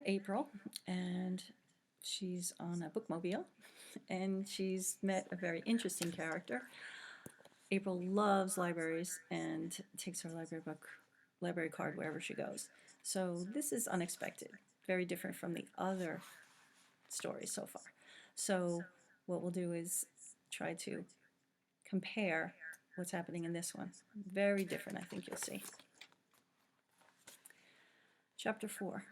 April, and she's on a bookmobile, and she's met a very interesting character. April loves libraries and takes her library card wherever she goes. So this is unexpected, very different from the other stories so far. So what we'll do is try to compare what's happening in this one. Very different, I think you'll see. Chapter 4.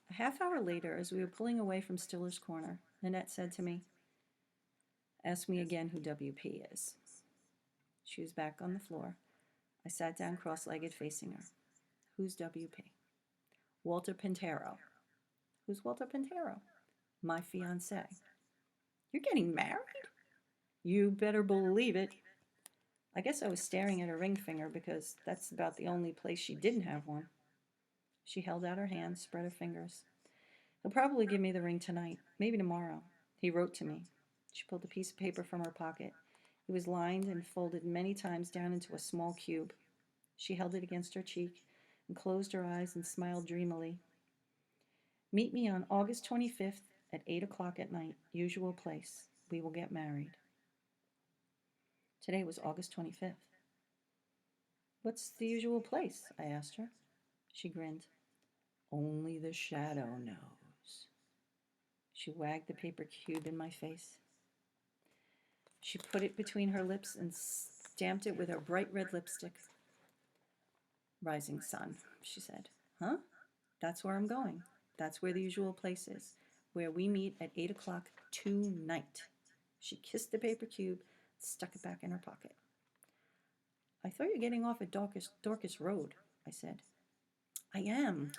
A half hour later, as we were pulling away from Stiller's Corner, Nanette said to me, "Ask me again who WP is." She was back on the floor. I sat down cross-legged facing her. "Who's WP?" "Walter Pintero." "Who's Walter Pintero?" "My fiancé." "You're getting married?" "You better believe it." I guess I was staring at her ring finger because that's about the only place she didn't have one. She held out her hand, spread her fingers. "He'll probably give me the ring tonight, maybe tomorrow. He wrote to me." She pulled a piece of paper from her pocket. It was lined and folded many times down into a small cube. She held it against her cheek and closed her eyes and smiled dreamily. "Meet me on August 25th at 8 o'clock at night, usual place. We will get married." Today was August 25th. "What's the usual place?" I asked her. She grinned. "Only the shadow knows." She wagged the paper cube in my face. She put it between her lips and stamped it with her bright red lipstick. "Rising sun," she said. "Huh? That's where I'm going. That's where the usual place is, where we meet at 8 o'clock tonight." She kissed the paper cube, stuck it back in her pocket. "I thought you were getting off at Dorcas Road," I said. "I am,"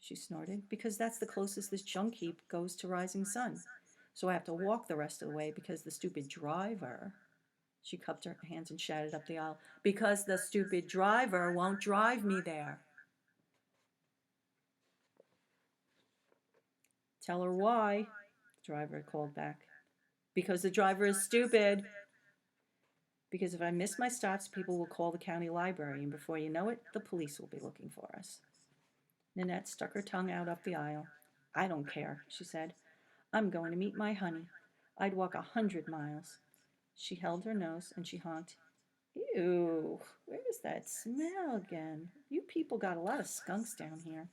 she snorted, "because that's the closest this junk heap goes to Rising Sun. So I have to walk the rest of the way because the stupid driver—" She cupped her hands and shouted up the aisle, "Because the stupid driver won't drive me there." "Tell her why," the driver called back. "Because the driver is stupid." "Because if I miss my stops, people will call the county library, and before you know it, the police will be looking for us." Nanette stuck her tongue out up the aisle. "I don't care," she said. "I'm going to meet my honey. I'd walk 100 miles. She held her nose and she honked. "Ew, where's that smell again? You people got a lot of skunks down here."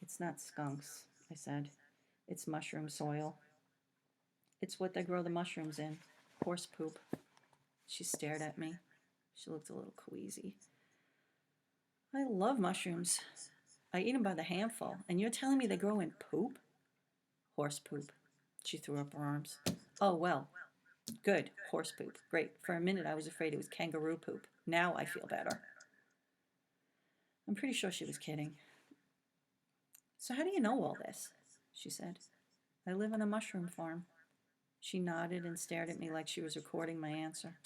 "It's not skunks," I said. "It's mushroom soil. It's what they grow the mushrooms in. Horse poop." She stared at me. She looked a little queasy. "I love mushrooms. I eat them by the handful, and you're telling me they grow in poop?" "Horse poop." She threw up her arms. "Oh, well. Good. Horse poop. Great. For a minute I was afraid it was kangaroo poop. Now I feel better." I'm pretty sure she was kidding. "So how do you know all this?" she said. "I live on a mushroom farm." She nodded and stared at me like she was recording my answer.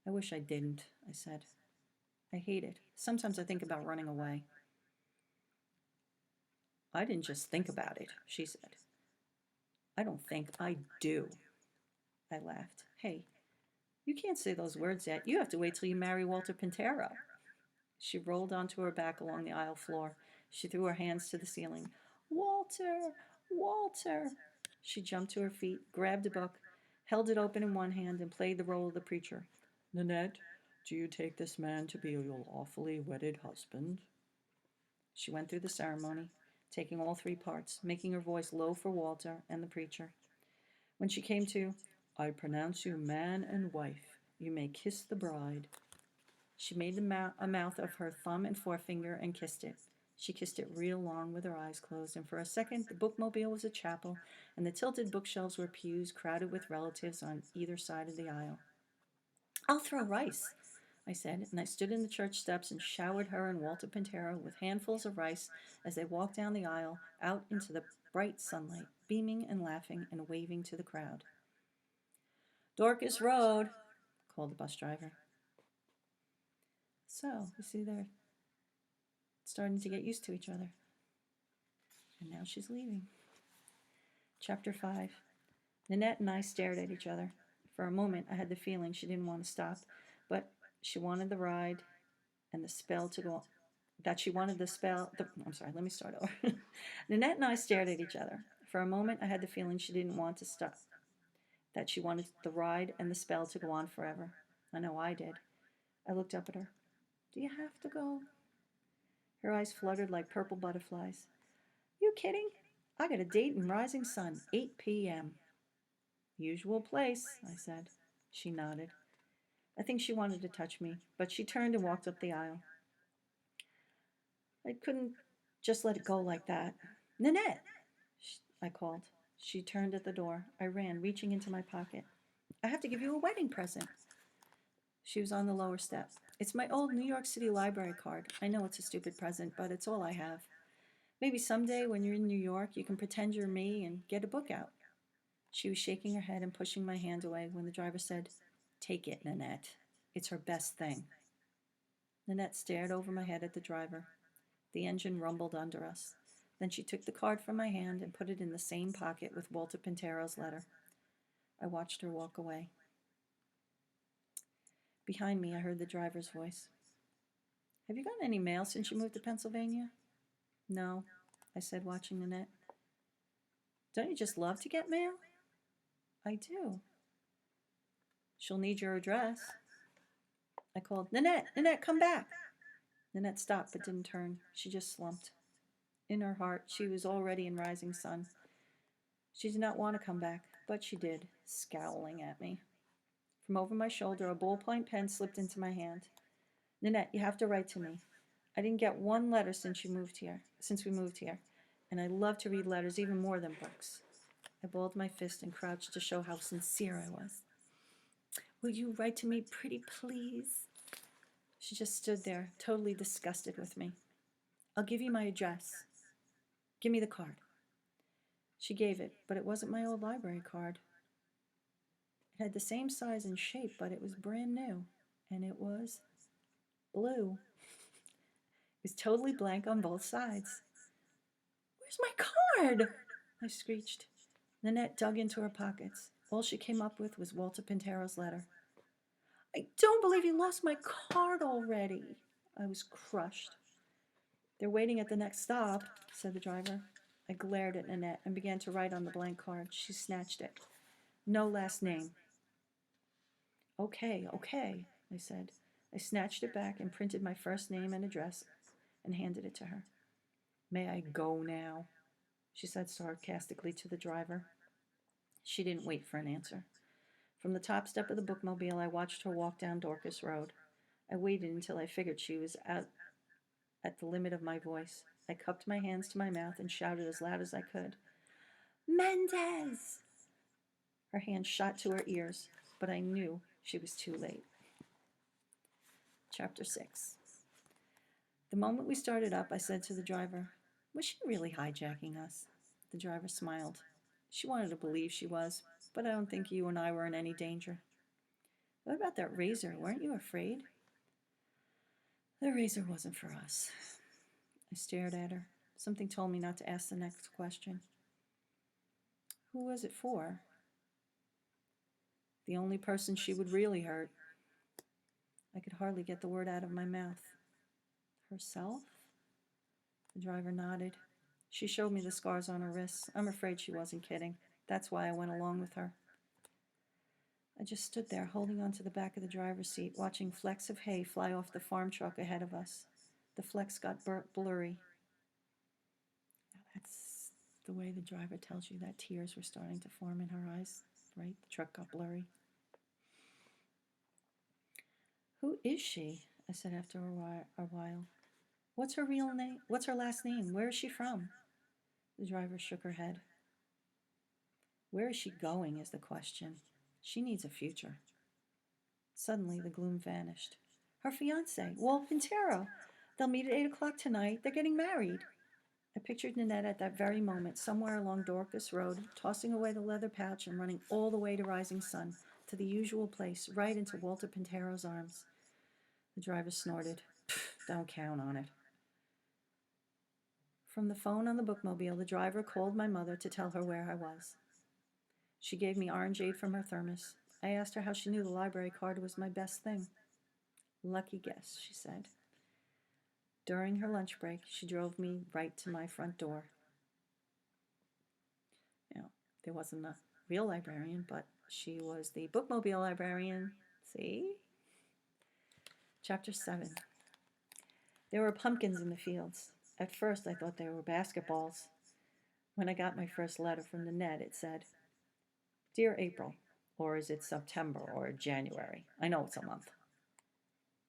"I wish I didn't," I said. "I hate it. Sometimes I think about running away." "I didn't just think about it," she said. "I don't think, I do." I laughed. "Hey, you can't say those words yet. You have to wait till you marry Walter Pintero." She rolled onto her back along the aisle floor. She threw her hands to the ceiling. "Walter! Walter!" She jumped to her feet, grabbed a book, held it open in one hand, and played the role of the preacher. "Nanette, do you take this man to be your lawfully wedded husband?" She went through the ceremony, taking all three parts, making her voice low for Walter and the preacher. When she came to, "I pronounce you man and wife. You may kiss the bride," she made a mouth of her thumb and forefinger and kissed it. She kissed it real long with her eyes closed, and for a second the bookmobile was a chapel, and the tilted bookshelves were pews crowded with relatives on either side of the aisle. "I'll throw rice," I said, and I stood in the church steps and showered her and Walter Pintero with handfuls of rice as they walked down the aisle out into the bright sunlight, beaming and laughing and waving to the crowd. "Dorcas Road," called the bus driver. So, you see, they're starting to get used to each other. And now she's leaving. Chapter 5. Nanette and I stared at each other. For a moment, I had the feeling she didn't want to stop, but she wanted the ride and the spell to go That she wanted I'm sorry, let me start over. Nanette and I stared at each other. For a moment, I had the feeling she didn't want to stop, that she wanted the ride and the spell to go on forever. I know I did. I looked up at her. Do you have to go? Her eyes fluttered like purple butterflies. You kidding? I got a date in Rising Sun, 8 p.m. Usual place, I said. She nodded. I think she wanted to touch me, but she turned and walked up the aisle. I couldn't just let it go like that. Nanette, I called. She turned at the door. I ran, reaching into my pocket. I have to give you a wedding present. She was on the lower step. It's my old New York City library card. I know it's a stupid present, but it's all I have. Maybe someday when you're in New York, you can pretend you're me and get a book out. She was shaking her head and pushing my hand away when the driver said, Take it, Nanette. It's her best thing. Nanette stared over my head at the driver. The engine rumbled under us. Then she took the card from my hand and put it in the same pocket with Walter Pintero's letter. I watched her walk away. Behind me, I heard the driver's voice. Have you gotten any mail since you moved to Pennsylvania? No, I said, watching Nanette. Don't you just love to get mail? I do. She'll need your address. I called, Nanette, come back. Nanette stopped but didn't turn. She just slumped. In her heart, she was already in Rising Sun. She did not want to come back, but she did, scowling at me. From over my shoulder, a ballpoint pen slipped into my hand. Nanette, you have to write to me. I didn't get one letter since we moved here, and I love to read letters even more than books. I balled my fist and crouched to show how sincere I was. Will you write to me, pretty please? She just stood there, totally disgusted with me. I'll give you my address. Give me the card. She gave it, but it wasn't my old library card. It had the same size and shape, but it was brand new, and it was blue. It was totally blank on both sides. Where's my card? I screeched. Nanette dug into her pockets. All she came up with was Walter Pintero's letter. I don't believe you lost my card already. I was crushed. They're waiting at the next stop, said the driver. I glared at Nanette and began to write on the blank card. She snatched it. No last name. Okay, I said. I snatched it back and printed my first name and address and handed it to her. May I go now? She said sarcastically to the driver. She didn't wait for an answer. From the top step of the bookmobile, I watched her walk down Dorcas Road. I waited until I figured she was out at the limit of my voice. I cupped my hands to my mouth and shouted as loud as I could. Mendez! Her hand shot to her ears, but I knew she was too late. Chapter 6. The moment we started up, I said to the driver, was she really hijacking us? The driver smiled. She wanted to believe she was, but I don't think you and I were in any danger. What about that razor? Weren't you afraid? The razor wasn't for us. I stared at her. Something told me not to ask the next question. Who was it for? The only person she would really hurt. I could hardly get the word out of my mouth. Herself? The driver nodded. She showed me the scars on her wrists. I'm afraid she wasn't kidding. That's why I went along with her. I just stood there, holding onto the back of the driver's seat, watching flecks of hay fly off the farm truck ahead of us. The flecks got blurry. That's the way the driver tells you that tears were starting to form in her eyes, right? The truck got blurry. Who is she? I said after a while. What's her real name? What's her last name? Where is she from? The driver shook her head. Where is she going is the question. She needs a future. Suddenly, the gloom vanished. Her fiancé, Walt Pintero. They'll meet at 8 o'clock tonight. They're getting married. I pictured Nanette at that very moment, somewhere along Dorcas Road, tossing away the leather pouch and running all the way to Rising Sun, to the usual place, right into Walter Pintero's arms. The driver snorted. Don't count on it. From the phone on the bookmobile, the driver called my mother to tell her where I was. She gave me orangeade from her thermos. I asked her how she knew the library card was my best thing. Lucky guess, she said. During her lunch break, she drove me right to my front door. You know, there wasn't a real librarian, but she was the bookmobile librarian. See? Chapter 7. There were pumpkins in the fields. At first, I thought they were basketballs. When I got my first letter from Nanette, it said, Dear April, or is it September or January? I know it's a month.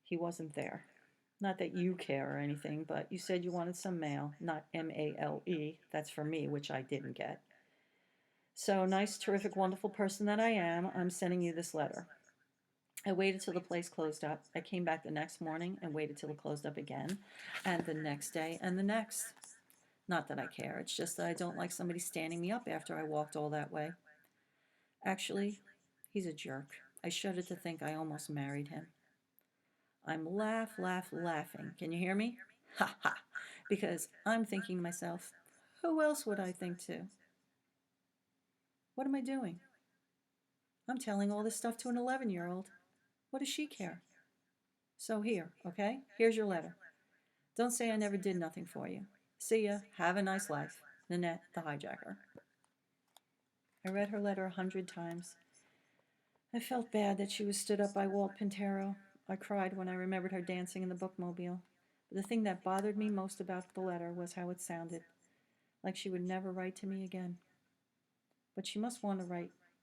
He wasn't there. Not that you care or anything, but you said you wanted some mail, not M-A-L-E. That's for me, which I didn't get. So, nice, terrific, wonderful person that I am, I'm sending you this letter. I waited till the place closed up. I came back the next morning and waited till it closed up again, and the next day, and the next. Not that I care, it's just that I don't like somebody standing me up after I walked all that way. Actually, he's a jerk. I shudder to think I almost married him. I'm laughing. Can you hear me? Ha ha. Because I'm thinking to myself, who else would I think to? What am I doing? I'm telling all this stuff to an 11-year-old. What does she care? So here, okay? Here's your letter. Don't say I never did nothing for you. See ya. Have a nice life. Nanette, the hijacker. I read her letter 100 times. I felt bad that she was stood up by Walt Pintero. I cried when I remembered her dancing in the bookmobile. But the thing that bothered me most about the letter was how it sounded. Like she would never write to me again. But she must want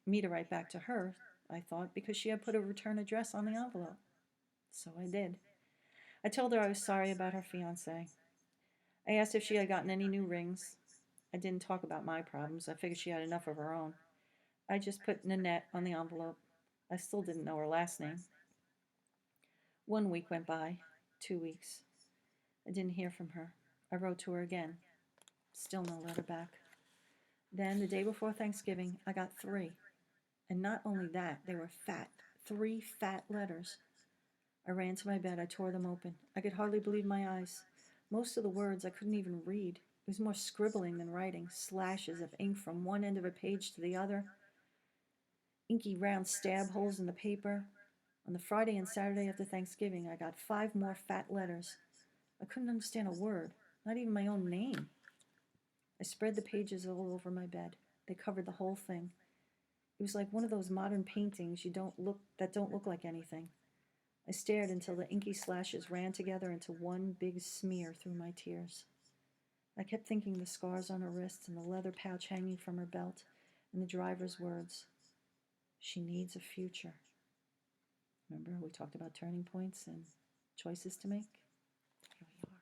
me to write back to her, I thought, because she had put a return address on the envelope. So I did. I told her I was sorry about her fiancé. I asked if she had gotten any new rings. I didn't talk about my problems. I figured she had enough of her own. I just put Nanette on the envelope. I still didn't know her last name. 1 week went by. 2 weeks. I didn't hear from her. I wrote to her again. Still no letter back. Then, the day before Thanksgiving, I got 3. And not only that, they were fat. 3 fat letters. I ran to my bed. I tore them open. I could hardly believe my eyes. Most of the words I couldn't even read. It was more scribbling than writing, slashes of ink from one end of a page to the other, inky round stab holes in the paper. On the Friday and Saturday after Thanksgiving, I got 5 more fat letters. I couldn't understand a word, not even my own name. I spread the pages all over my bed. They covered the whole thing. It was like one of those modern paintings that don't look like anything. I stared until the inky slashes ran together into one big smear through my tears. I kept thinking the scars on her wrists and the leather pouch hanging from her belt and the driver's words. She needs a future. Remember, we talked about turning points and choices to make? Here we are.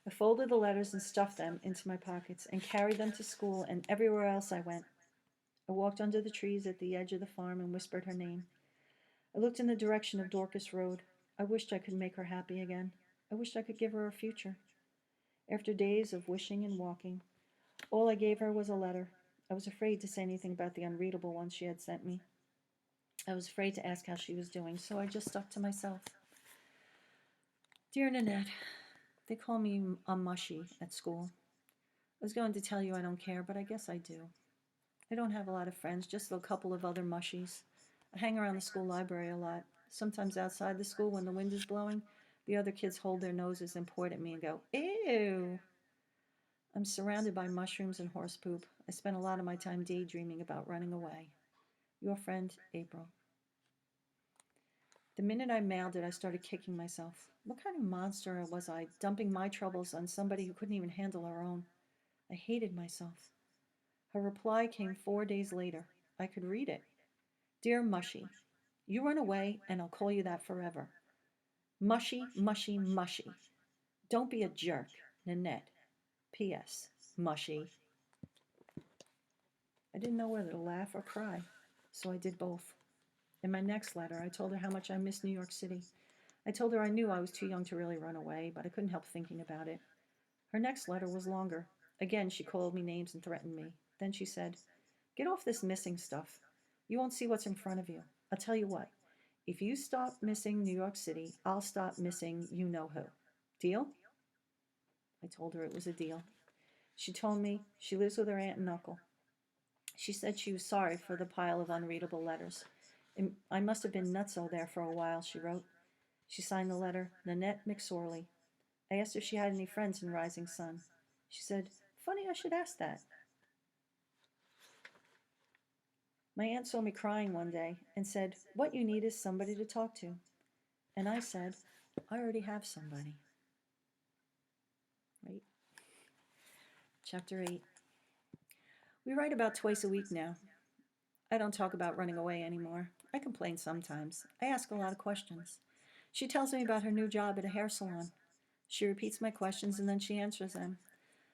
I folded the letters and stuffed them into my pockets and carried them to school and everywhere else I went. I walked under the trees at the edge of the farm and whispered her name. I looked in the direction of Dorcas Road. I wished I could make her happy again. I wished I could give her a future. After days of wishing and walking, all I gave her was a letter. I was afraid to say anything about the unreadable one she had sent me. I was afraid to ask how she was doing, so I just stuck to myself. Dear Nanette, they call me a mushy at school. I was going to tell you I don't care, but I guess I do. I don't have a lot of friends, just a couple of other mushies. I hang around the school library a lot. Sometimes outside the school when the wind is blowing, the other kids hold their noses and point at me and go, ew. I'm surrounded by mushrooms and horse poop. I spend a lot of my time daydreaming about running away. Your friend, April. The minute I mailed it, I started kicking myself. What kind of monster was I, dumping my troubles on somebody who couldn't even handle her own? I hated myself. Her reply came 4 days later. I could read it. Dear Mushy, you run away and I'll call you that forever. Mushy, mushy, mushy. Don't be a jerk, Nanette. P.S. Mushy. I didn't know whether to laugh or cry, so I did both. In my next letter, I told her how much I missed New York City. I told her I knew I was too young to really run away, but I couldn't help thinking about it. Her next letter was longer. Again, she called me names and threatened me. Then she said, Get off this missing stuff. You won't see what's in front of you. I'll tell you what. If you stop missing New York City, I'll stop missing you-know-who. Deal? I told her it was a deal. She told me she lives with her aunt and uncle. She said she was sorry for the pile of unreadable letters. I must have been nutso there for a while, she wrote. She signed the letter, Nanette McSorley. I asked her if she had any friends in Rising Sun. She said, "Funny I should ask that." My aunt saw me crying one day and said, "What you need is somebody to talk to." And I said, "I already have somebody." Right? Chapter 8. We write about twice a week now. I don't talk about running away anymore. I complain sometimes. I ask a lot of questions. She tells me about her new job at a hair salon. She repeats my questions and then she answers them.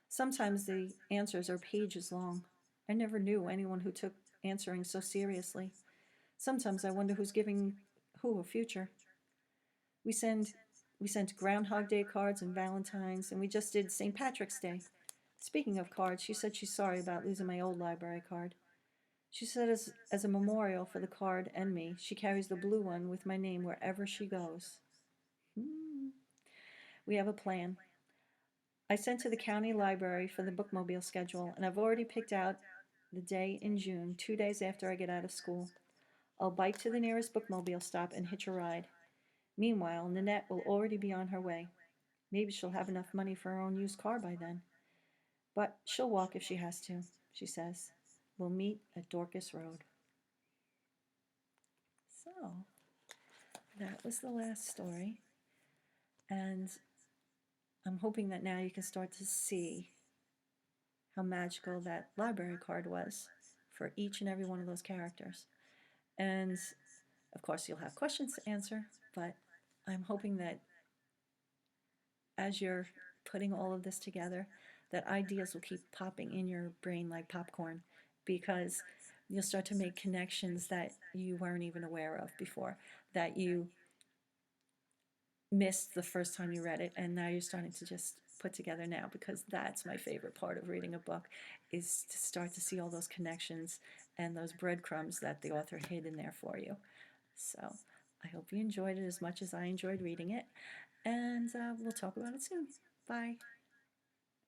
Sometimes the answers are pages long. I never knew anyone who took answering so seriously. Sometimes I wonder who's giving who a future. We sent Groundhog Day cards and Valentine's, and we just did St. Patrick's Day. Speaking of cards, she said she's sorry about losing my old library card. She said as a memorial for the card and me, she carries the blue one with my name wherever she goes. We have a plan. I sent to the county library for the bookmobile schedule, and I've already picked out the day in June, 2 days after I get out of school. I'll bike to the nearest bookmobile stop and hitch a ride. Meanwhile, Nanette will already be on her way. Maybe she'll have enough money for her own used car by then. But she'll walk if she has to, she says. We'll meet at Dorcas Road. So, that was the last story. And I'm hoping that now you can start to see how magical that library card was for each and every one of those characters. And of course, you'll have questions to answer, but I'm hoping that as you're putting all of this together, that ideas will keep popping in your brain like popcorn, because you'll start to make connections that you weren't even aware of before, that you missed the first time you read it, and now you're starting to just put together now, because that's my favorite part of reading a book, is to start to see all those connections and those breadcrumbs that the author hid in there for you. So I hope you enjoyed it as much as I enjoyed reading it, and we'll talk about it soon. Bye.